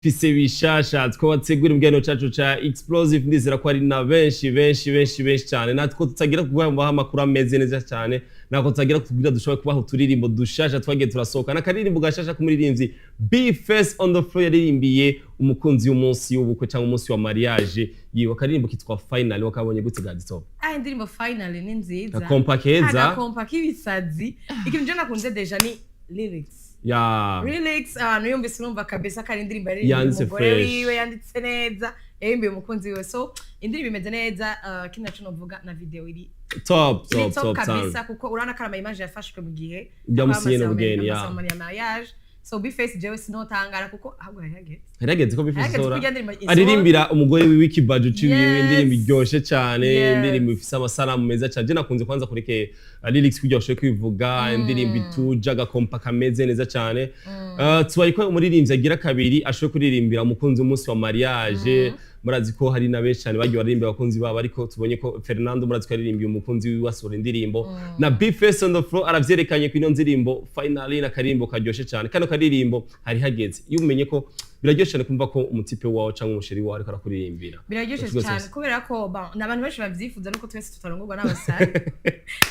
Fise bishasha twabategura ibiganiro cacu ca explosive ndizera ko ari na benshi cyane natwo tutagira kuguha amakuru ameze neza cyane nako tutagira kugira dushobora kubaho turirimbo dushasha twagiye turasohoka nakaririmbo gashasha kumuririmbyi Be Face on the Floor yaririmbiye umukunzi w'umunsi w'ubukwe cyangwa umunsi wa mariage yiwe akaririmbo kitwa Finally wakabonye gute gadito indirimbo Finally ni nziza kompa keza kompa kibisazi ikintu je nakunze deja ni lyrics Relax nuyumvise urumva kabisa kari indirimbo yari umugore wiwe yanditse neza yimbiye umukunzi wiwe so indirimbo imeze neza kinacu novuga na video iri top kabisa kuko urana karama image yafashwe mu gihe byamusinyene ubugeni ya mariage so Be Face jewe sinotangara kuko ahubwo yarageze ko Be Face zora aririmbira umugore wiwe ikibaju ciwe indirimbo iryoshe cyane indirimbo ifise amasanamu meza cyane je nakunze kwanza kureke lyrics kuryoshe kwivuga indirimbo ituja gakompa kameze neza cyane tubaye ko umuririmbyi agira kabiri ashoye kuririmbira umukunzi w'umunsi wa mariage murazi ko hari na benshi cyane bagiye baririmba abakunzi babo ariko tubonye ko Fernando murazi ko aririmbiye umukunzi wiwe asora indirimbo na Be Face on the Floor aravyerekanye ko ino ndirimbo Finally na karimbo karyoshe cyane kano karirimbo hari hageze iyo umenye ko biraryoshe cyane kumva ko umutipe wawe cyangwa umusheri wawe ariko arakuririmbira biraryoshe cyane kubera ko n'abantu benshi bavyifuza nuko twese tutarongorwa n'abasare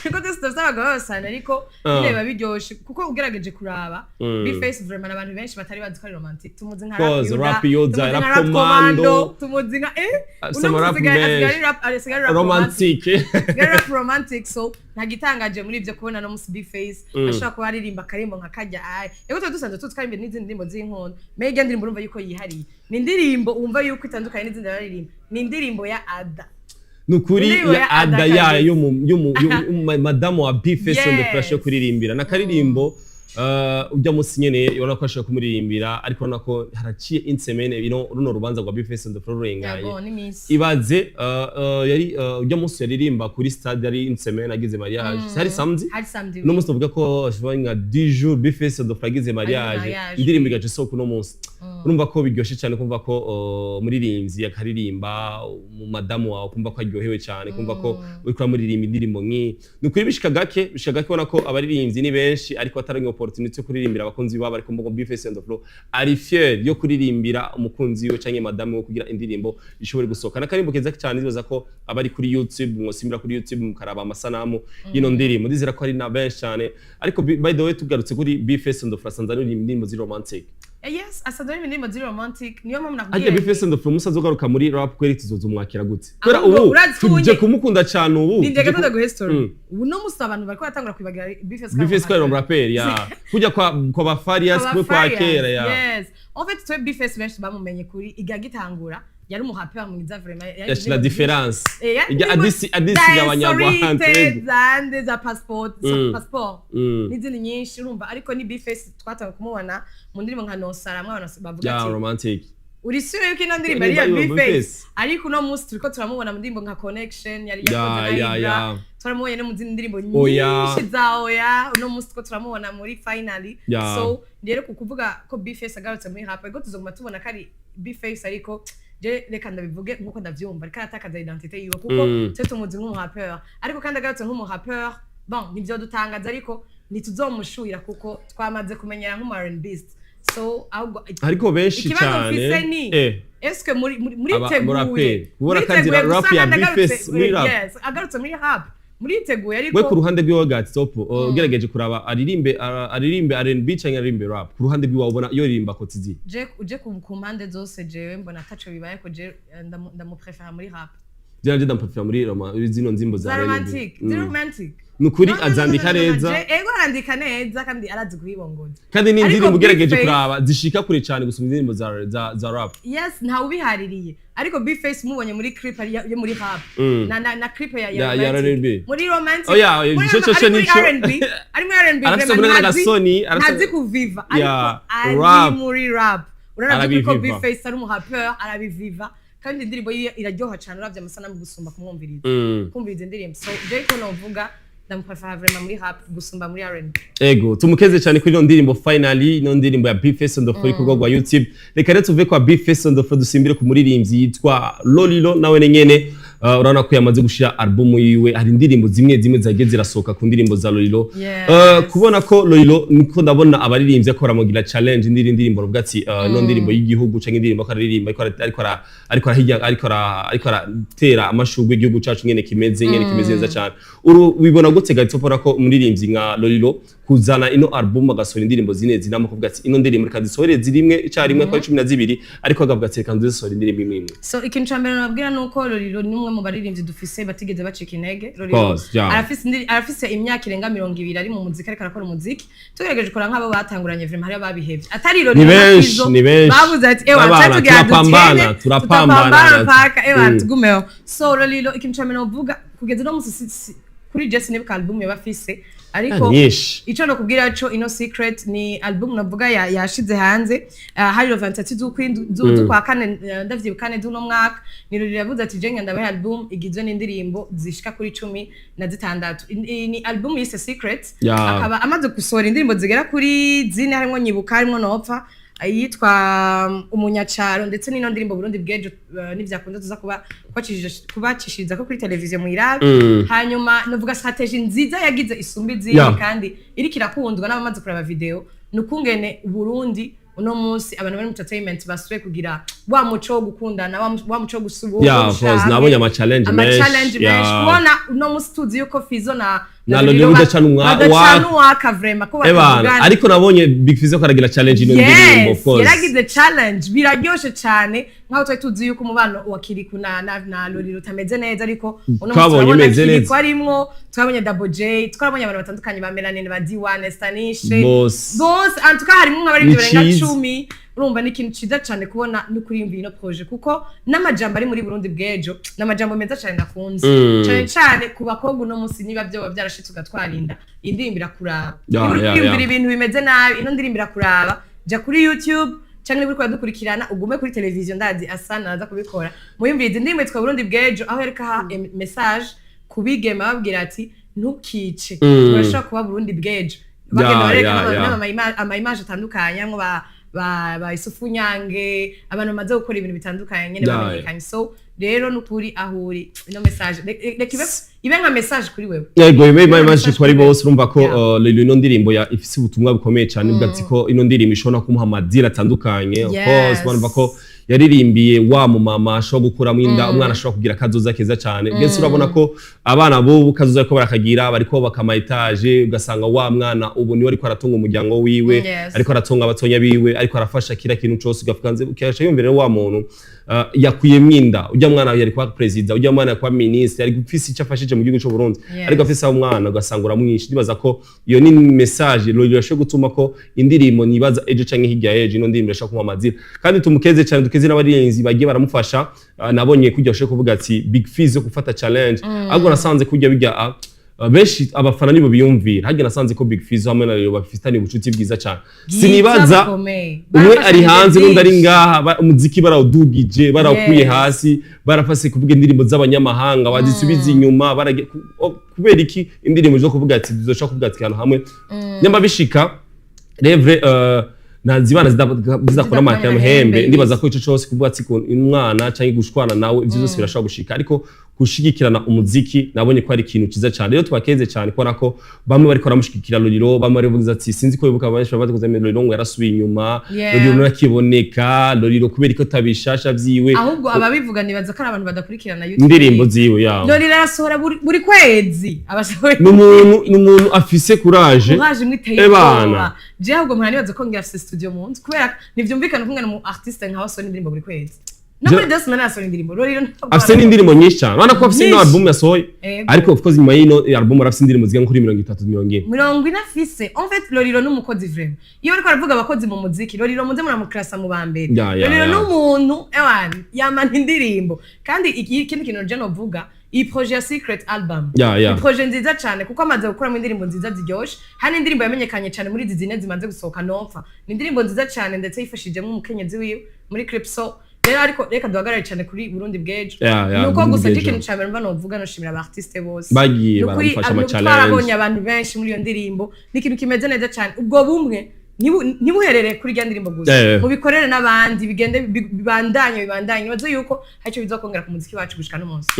niko twese tuzabaga abasare ariko bireba biryoshe kuko ugerageje kuraba Be Face vraiment abantu benshi batari bazi ko ari romantic tumuzi nka rap yoza rap commando tumuzi nka rap romantic so ntagitangaje muri ivyo kubona no musi Be Face ashaka ko aririmba karimbo nka kajya ego twa dusanzwe tutwarimbye n'izindi ndimbo z'inkondo mege ndirimbo urumva yuko yihariye ni indirimbo umva yuko itandukanye n'izindi baririmba ni indirimbo ya Ada nukuri ya Ada yayo madamu wa Be Face on the Floor kuririmbira na karirimbo ujya musinyene yona ko ashaka kumuririmbira ariko nako haraciye insemene runo rubanza rwa Be Face on the Floor rengaye ibaze yari ujya musi yaririmba kuri stade yari insemene agize mariage hari samedi no musi tuvuga ko ashobora 10 jours Be Face on the Floor agize mariage indirimbo igaje soko no musi urumva ko biryoshe cyane kumva ko muririmbyi yakaririmba mu madamu wawe kumva ko aryohewe cyane kumva ko uri kuri muririmba indirimbo nki nukuri bishika gake ubona ko abaririmbyi ni benshi ariko ataronye opportunity yo kuririmbira abakunzi babo ariko mvuga Be Face on the Floor ari fier yo kuririmbira umukunzi we cyangwa madamu we kugira indirimbo ishobore gusohoka nakarimbo keza cyane zibaza ko abari kuri YouTube mwosimbira kuri YouTube mukaraba amasanamu yino ndirimbo ndizera ko ari na benshi cyane ariko by the way tugarutse kuri Be Face on the Floor sanzano indirimbo zi romantic yes asadori indirimbo zi romantic niyo mpamvu nakubwiye Be Face on the Floor musazogaruka muri rap kweri tuzozumwakira gute kwera ubu tuje kumukunda cyane ubu ndege gatoda go history ubu no musa abantu bariko batangura kwibagira Be Face ko ari rapper ya kujya kwa ba Farias kwa kera ya yes en fait toi Be Face benshi bamumenye kuri igagitangura yari umuhapper mwiza vraiment yari la différence adisi y'abanyarwanda zande za passport n'izindi nyinshi urumva ariko ni Be Face twatanga kumubona mu ndirimbo nka Nosara mwana bavuga ati romantic urisure yuko ino ndirimbo ari Be Face ariko no musi turiko turamubona mu ndirimbo nka Connection yari yakoze na turamubonye no mu zindi ndirimbo nyinshi za oya no musi turiko turamubona muri Finally so rero kuvuga ko Be Face agarutse muri rap ego tuzoguma tubona kari Be Face ariko je reka ndabivuge nkuko ndavyumva ariko atakaza identité yiwe kuko twe tumuzi nk'umuhapper ariko kandi agarutse nk'umuhapper bon nivyo dutangaza ariko ntituzomushuira kuko twamaze kumenyera nk'umu R&Bist so ariko benshi cyane est-ce que muri teguye ubona kandira rap ya Be Face muri rap yes agarutse muri rap muri teguye ariko we ku ruhande rw'iwe gatop ugerageje kuraba aririmbe R&B cyangwa aririmbe rap ku ruhande rw'iwe ubona iyo ririmba ko tizi je ku mpande zose jewe mbona tacho bibaye ko je ndamuprefera muri rap je ndamuprefera muri zino nzimbo za romantic nukuri azandika neza ego arandika neza kandi arazi kubibongoza kandi n'indirimbo ugerageje kuraba zishika kure cyane gusumba indirimbo za rap yes nta ubihaririye ariko Be Face mubonye muri clip yo muri rap na clip ya R&B muri romantic cyo nico ari muri R&B ntazi kuviva ariko ari muri rap urabona ko Be Face ari umuhapper arabiviva kandi indirimbo iraryoha cyane uravye amasanamu gusumba kumwumviriza kumviriza indirimbo so Jayco novuga ndamuprefera vraiment muri rap gusumba muri R&B ego tumukeze cyane kuri ino ndirimbo Finally ino ndirimbo ya Be Face on the Floor ku rwa YouTube reka rero tuve kwa Be Face on the Floor dusimbire ku muririmbyi yitwa Lolilo nawe nyene urabona ko yamaze gushira album yiwe hari indirimbo zimwe zagiye zirasohoka ku ndirimbo za Lolilo kubona ko Lolilo niko ndabona abaririmbye akora mugira challenge indirimbo ruvuga ati no ndirimbo y'igihugu canke indirimbo akaririmba ariko aratera amashugwe igihugu cacu nyene kimeze neza cyane ubibona gute gatopora ko umuririmbyi nka Lolilo kuzana ino album agasohora indirimbo zinama kuvuga ati ino ndirimbo rikazisohoreze rimwe icarimwe kwa 12 ariko agavuga ati reka nzisohora indirimbo imwe so ikintu cyambere nabwira nuko Lolilo ni umwe mu baririmbyi dufise batigeze bacika intege Lolilo arafise imyaka irenga 20 ari mu muziki ariko arakora umuziki tugerageje gukora nk'abo batanguranye vraiment hari ababihevye atari Lolilo ni benshi bavuze ati turapambana paka tugumeho so Lolilo ikintu cyambere novuga kugeza no musisi kuri Jesse nibuka album yabafise ariko ico no kubwira cyo ino secret ni album navuga yashize hanze hari 23 z'ukwa kane ndavyibukane duno mwaka ni Lolilo yavuze ati jenga ndabaye album igizwe n'indirimbo zishika kuri 16 ni album yise secret akaba amaze gusohora indirimbo zigera kuri zine harimo nyibuka harimo nopfa yitwa umunyacaro ndetse n'ino ndirimbo Burundi bwejo n'ivyakunda tuza kubacishiriza ko kuri televiziyo mu Iraq hanyuma novuga strategy nziza yagize isumbi zindi kandi iri kirakundwa n'abamaze kuraba video nukungene Burundi uno munsi abantu bari mu entertainment baswe kugira wa muco gukundana wa muco gusubura nabonye ama challenge menshi kubona uno munsi studio ko Fizo na Lolilo udacanu waka vrema ko bakugana ariko nabonye Big Fizo karagira challenge ino ndirimbo of course yaragize challenge biraryoshe cyane nkaho twari tuzi yuko umubano wa Kiriku na Lolilo tameze neza ariko uno munsi twabonye Kiriku arimwo twabonye Double J twabonye abantu batandukanye ba Melanine ba D1 Stanishe boss antuka harimo nk'abari birenga 10 urumva n'ikintu ciza cyane kubona no kuriyumva ino projet kuko n'amajambo ari muri Burundi bwejo n'amajambo meza cyane nakunze cyane ku bakobwa no munsi niba byo byarashitse ugatwarinda indirimbo kuraba ibintu bimeze nabi ino ndirimbo kuraba ja kuri YouTube cyangwa niba uriko dukurikirana ugume kuri televiziyo ndazi asana naza kubikora muyumvirize indirimbo twa Burundi bwejo aho yereka message kubigema babwira ati ntukice urashaka kuba Burundi bwejo bagenda bareka ama image atandukanye ngo ba Isufu Nyange abantu bamaze gukora ibintu bitandukanye nyene bamenyekanye so rero nukuri ahuri ino message ibe nka message kuri wewe yego ibe message kuri bose urumva ko Lolilo ino ndirimbo ya ifise ubutumwa bukomeye cyane bwatsi ko ino ndirimbo ishobora kumuha amadira atandukanye of course urumva ko yaririmbiye wa mu mama ashobora gukura mwinda umwana ashobora kugira kazoza keza cyane bwese urabona ko abana bo kazoza ko barakagira bariko bakama etage ugasanga wa mwana ubu ni ariko aratunga umuryango wiwe ariko aratunga abatonya biwe ariko arafasha kira kintu cyose ugafukanze ukasha yumvire wa muntu yakuye mwinda ujya mwana yari kwa president ujya mwana kwa minister ari gufisa icafashije mu gihugu cyo Burundi ariko afisa umwana ugasanga uramwishi nibaza ko iyo ni message Lolilo yasho gutuma ko indirimbo nibaza ejo canke hirya ejo ino ndirimbo yasho kuma amazira kandi tumukeze cyane dukeze n'abarinzi bagiye baramufasha nabonye kujya yasho kuvuga ati Big Fizo gufata challenge ahubwo nasanze kujya bijya benshi abafana nibo biyumvira hage nasanze ko Big Fizo hamwe na Lolilo bafitanye ubucuti bwiza cyane sinibaza umwe ari hanze n'undi ari ngaha umuziki barawudugije barawukuye hasi barafase kuvuga indirimbo z'abanyamahanga bazisubiza inyuma kubera iki indirimbo zo kuvuga ati duzoshaka kuvuga ati kantu hamwe nyamba bishika revre nazibana zidakora amata muhembe ndibaza ko ico cyose kuvuga ati ko umwana cyangwa gushwana nawe ivyo byose birashobora gushika ariko gushigikirana umuziki nabonye ko ari ikintu ciza cyane rero tubakeze cyane kubona ko bamwe bariko baramushigikira Lolilo bamwe bari bavuze ati sinzi ko bibuka abanye bavuze kuzamira Lolilo ngo yarasubiye inyuma Lolilo nakiboneka Lolilo kubera ko tabishasha vyiwe ahubwo ababivuga nibaza ko abantu badakurikirana YouTube indirimbo ziwe yawo Lolilo arasohora buri kwezi abasohoye n'umuntu afise courage mwiteye bana je ahubwo mwana nibaza ko ngira afise studio mu nzu kubera nivyumvikana kumwe mu artiste nka wasoni indirimbo buri kwezi naburi das mana asoni indirimbo Lolilo afise indirimbo nyinshi cyane bana ko afise no album yasohoye ariko of course nyuma y'ino album arafise indirimbo ziga kuri 30 afise en fait Lolilo n'umukozi vraiment iyo ariko aravuga abakozi mu muziki Lolilo muze muramukrasa mu bambere Lolilo n'umuntu ewan yamana indirimbo kandi ikindi kintu je novuga iyi projet ya secret album iyi projet nziza cyane kuko amaze gukora mu indirimbo nziza ziryoshe hani indirimbo yamenyekanye cyane muri zizine zimanze gusohoka nopfa ni indirimbo nziza cyane ndetse yifashijemo umukenyezi wiwe muri clip so rero ariko reka duhagarare cyane kuri Burundi bwejo nuko gusa ikintu cyambere mba novuga no shimira abartiste bose bagiye barafasha ama challenge twabonye abantu benshi muri iyo ndirimbo n'ikintu kimeze neza cyane ubwo bumwe ntibuherere kuri rya ndirimbo gusa mubikorere n'abandi bigende bibandanye nibazo yuko haco bizokongera ku muziki wacu gushika no munsi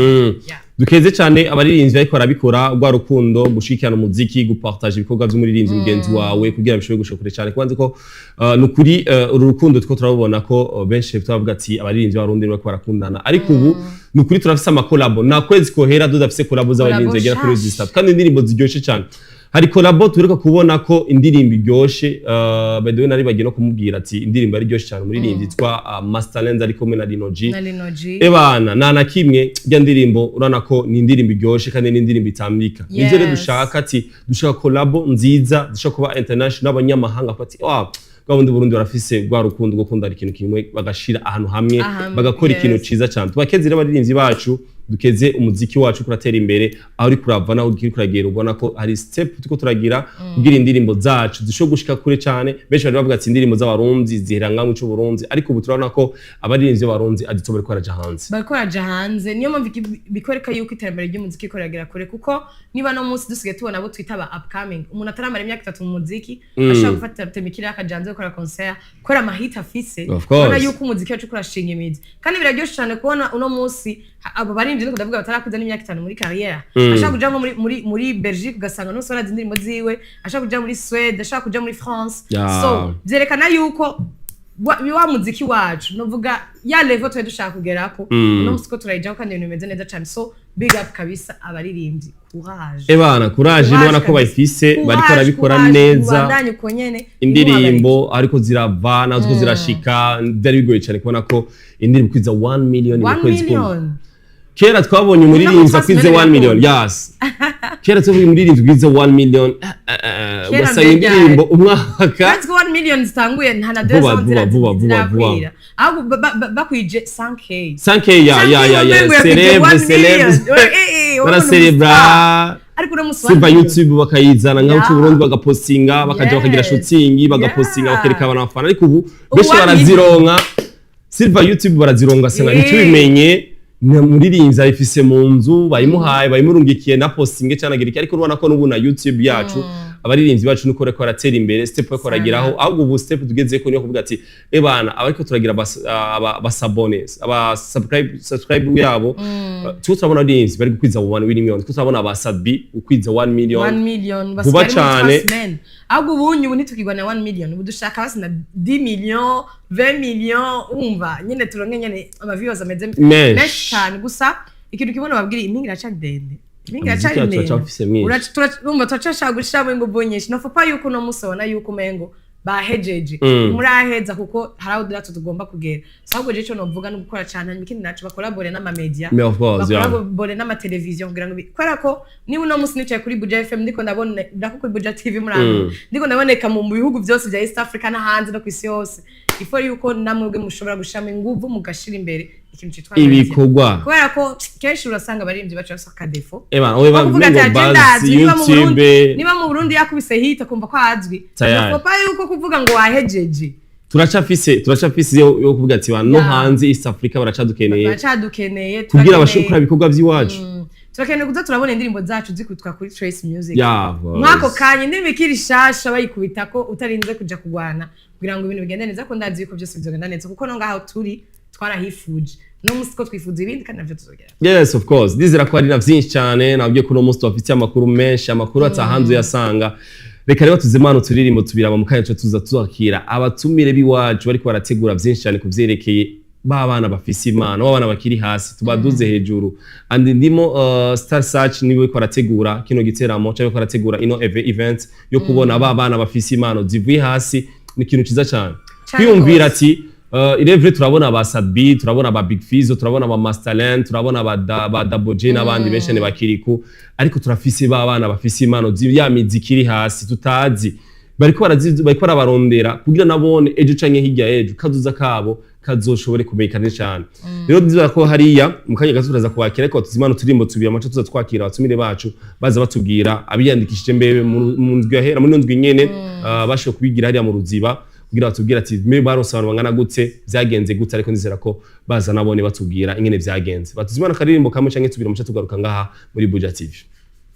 dukeze cyane abaririmbyi bariko barabikora rwa rukundo gushikirana umuziki gupartage ibikorwa by'umuririmbyi mugenzi wawe kugira bishobore gushokure cyane kwanze ko nukuri uru rukundo two turabona ko benshi tutavuga ati abaririmbyi barundi bariko barakundana ariko ubu nukuri turafise amakolabo na kwezi kohera dudafise kolabo z'abaririmbyi bagera kuri 3 kandi indirimbo ziryoshe cyane hari kolabo tureka kubona ko indirimbo iryoshe bedewe nari bagiye no kumubwira ati indirimbo ari ryoshe cyane umuririmbyi yitwa Masterland ari kumwe na Linoji ebana na kimwe bya ndirimbo urana ko ni indirimbo iryoshe kandi ni indirimbo itambika nivyo rero dushaka ati dushaka kolabo nziza dushaka kuba international abanyamahanga pati gabundi Burundi barafise gwa rukundo gukunda ikintu kimwe bagashira ahantu hamwe bagakora ikintu ciza cyane tubakeze abaririmbyi bacu dukeze umuziki wacu kuratera imbere aho uri kurava naho uri kuragera ubona ko hari step tuko turagira kugira indirimbo zacu zisho gushika kure cyane benshi bari bavuga ati indirimbo z'abarundi zihiranga mu cy'uburundi ariko ubu turabona ko abaririmbyi b'abarundi aditobere ko araja hanze bakoraja hanze niyo mpamvu bikoreka yuko iterambere ry'umuziki koragera kure kuko niba no munsi dusigaye tubona abo twita aba upcoming umuntu ataramara imyaka 3 mu muziki ashaka gufata temikira akajanze gukora concert kora amahita afise ubona yuko umuziki wacu kurashinga imizi kandi biraryoshe cyane kubona uno munsi abo barimvye niko ndavuga batarakuza n'imyaka 5 muri carrière ashaka kuja muri Belgique ugasanga no sona zindirimo ziwe ashaka kuja muri Sweden ashaka kuja muri France so byerekana yuko wa muziki wacu novuga ya level twe dushaka kugerako no musiko turayija kandi ibintu bimeze neza cyane so big up kabisa abaririmbyi courage courage nibona ko bayifise bariko barabikora neza indirimbo ariko zirava nazo zirashika byari bigoye cyane kubona ko indirimbo kwiza 1 million mu kwezi kumwe kera twabonye umuririmbyi kwize 1 million yes kera twabonye umuririmbyi kwize 1 million gusa indirimbo umwaka let's go 1 million zitanguye nta na dezo zirakwira aho bakwije 5k ya celebre bara celebra ariko no muswa YouTube bakayizana nka ucu Burundi bagapostinga bakaja bakagira shooting bagapostinga bakereka abana bafana ariko ubu beshi barazironka Silva YouTube barazironga senga ntitubimenye muririmbyi ifise mu nzu bayimuhaye bayimurungikiye na posting cyane giriki ariko urabona ko n'ubu na YouTube yacu abaririmbyi bacu nuko reko baratera imbere step ko ragiraho ahubwo ubu step tugeze ko niyo kuvuga ati ebana abariko turagira abasaboners aba subscribe yabo tutabona audience bari gukwiza 1 million tutabona abasabi ukwiza 1 million kuba cyane ahubwo ubunyu ubu nitukigwa na 1 million ubu dushaka basi na 10 million 20 million umva nyine turonke nyene ama viewers ameze mesh cyane gusa ikintu kibona babwira impingira cyane dende minga cyane urumva twacashaka gushira ngo bonyesha no fopa yuko no musabona yuko mengo bahejeje muri aheza kuko haraho dirato tugomba kugera sabwo je cyo no vuga no gukora cyane mikindi nacu bakolabore n'ama media bakolabore n'ama television kugira ngo kwera ko niba no musi nicaye kuri Buja FM ndiko ndabona ndako kuri Buja TV muri ndiko ndaboneka mu bihugu byose bya East Africa na hanze no kwisi yose ifo yuko namwe mushobora gushama inguvu mugashira imbere ikintu cyitwa ibikorwa kwera ko kenshi urasanga abarimvyi bacu basaka defo owe basi YouTube niba mu Burundi yakubise hita kumva ko azwi fopa yuko kuvuga ngo wahejeje turacafise yo kuvuga ati no hanze East Africa baracadukeneye kugira abashokora ibikorwa by'iwacu turakeneye kuza turabona indirimbo zacu zikutwa kuri Trace Music mwako kanye indirimbo ikiri shasha bayikubita ko utarinze kuja kugwana kugira ngo ibintu bigende neza ko ndazi yuko byose bizogenda neza kuko no ngaho turi twarahifuje no musiko twifuza ibindi kandi navyo tuzogera yes of course dizira ko ari na byinshi cyane nabyo ko no musto afite amakuru menshi amakuru atahanze yasanga reka rero tuzimana turirimbo tubiraba mu kanya tuza tuzakira abatumire biwacu bariko barategura byinshi cyane kuvyerekeye babana bafise imana babana bakiri hasi tubaduze hejuru and ndimo Star CH niwe ko arategura kino giteramo cyo ko arategura ino event yo kubona babana bafise imana zivuye hasi ni kintu ciza cyane kwiyumvira ati irevre turabona abasabi turabona aba Big Fizzo turabona aba Masterland turabona aba Double J n'abandi benshi bakiriku ariko turafise babana bafise imana ya mizikiri hasi tutazi bariko barabarondera kugira nabone ejo canke hirya ejo kazuza kabo kazoshobore kumekana cyane rero ndizera ko hariya mukanya gasuraza kwakira ko tuzimana turimbo tubira amaco tuza twakira abatumire bacu baza batubwira abiyandikishije mbere mu ndwi yahera muri ndwi nyene basho kubigira hariya mu ruziba kugira batubwira ati mbe baronse abantu bangana gute byagenze gute ariko ndizera ko baza nabone batubwira ingene byagenze batuzimana karirimbo kamwe canke tubira amaco tugaruka ngaha muri Buja TV.